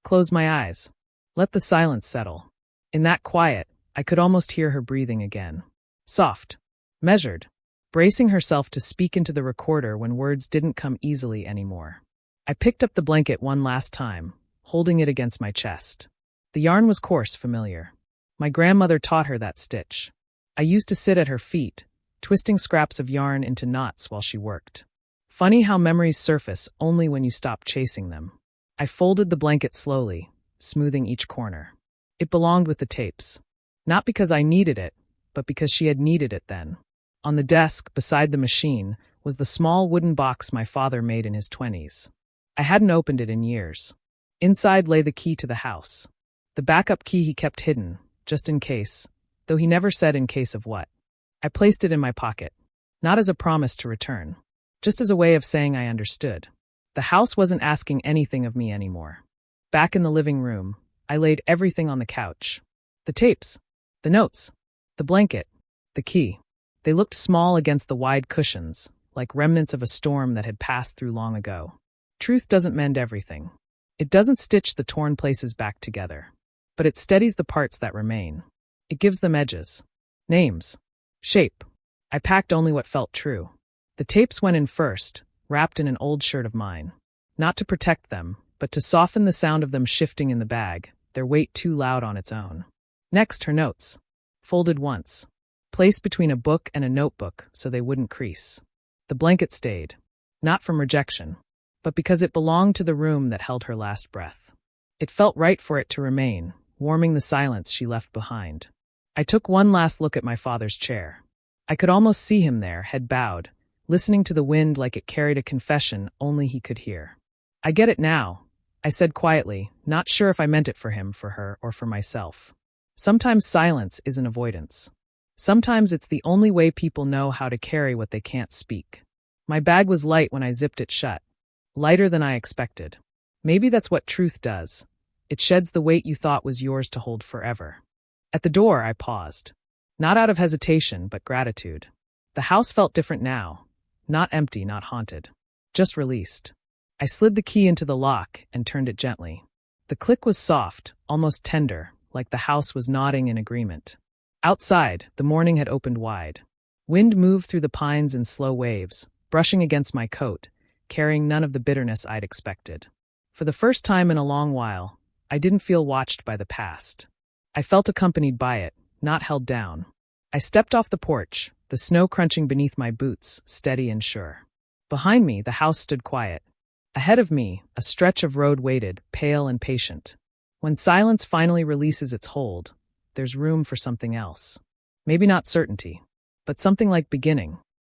closed my eyes, let the silence settle. In that quiet, I could almost hear her breathing again. Soft, measured, bracing herself to speak into the recorder when words didn't come easily anymore. I picked up the blanket one last time, holding it against my chest. The yarn was coarse, familiar. My grandmother taught her that stitch. I used to sit at her feet, twisting scraps of yarn into knots while she worked. Funny how memories surface only when you stop chasing them. I folded the blanket slowly, smoothing each corner. It belonged with the tapes. Not because I needed it, but because she had needed it then. On the desk, beside the machine, was the small wooden box my father made in his 20s. I hadn't opened it in years. Inside lay the key to the house. The backup key he kept hidden, just in case, though he never said in case of what. I placed it in my pocket, not as a promise to return, just as a way of saying I understood. The house wasn't asking anything of me anymore. Back in the living room, I laid everything on the couch. The tapes, the notes, the blanket, the key. They looked small against the wide cushions, like remnants of a storm that had passed through long ago. Truth doesn't mend everything. It doesn't stitch the torn places back together. But it steadies the parts that remain. It gives them edges, names, shape. I packed only what felt true. The tapes went in first, wrapped in an old shirt of mine. Not to protect them, but to soften the sound of them shifting in the bag, their weight too loud on its own. Next, her notes. Folded once. Placed between a book and a notebook so they wouldn't crease. The blanket stayed. Not from rejection, but because it belonged to the room that held her last breath. It felt right for it to remain, warming the silence she left behind. I took one last look at my father's chair. I could almost see him there, head bowed, listening to the wind like it carried a confession only he could hear. I get it now, I said quietly, not sure if I meant it for him, for her, or for myself. Sometimes silence isn't avoidance. Sometimes it's the only way people know how to carry what they can't speak. My bag was light when I zipped it shut. Lighter than I expected. Maybe that's what truth does. It sheds the weight you thought was yours to hold forever. At the door, I paused. Not out of hesitation, but gratitude. The house felt different now. Not empty, not haunted. Just released. I slid the key into the lock and turned it gently. The click was soft, almost tender, like the house was nodding in agreement. Outside, the morning had opened wide. Wind moved through the pines in slow waves, brushing against my coat, carrying none of the bitterness I'd expected. For the first time in a long while, I didn't feel watched by the past. I felt accompanied by it, not held down. I stepped off the porch, the snow crunching beneath my boots, steady and sure. Behind me, the house stood quiet. Ahead of me, a stretch of road waited, pale and patient. When silence finally releases its hold, there's room for something else. Maybe not certainty, but something like beginning.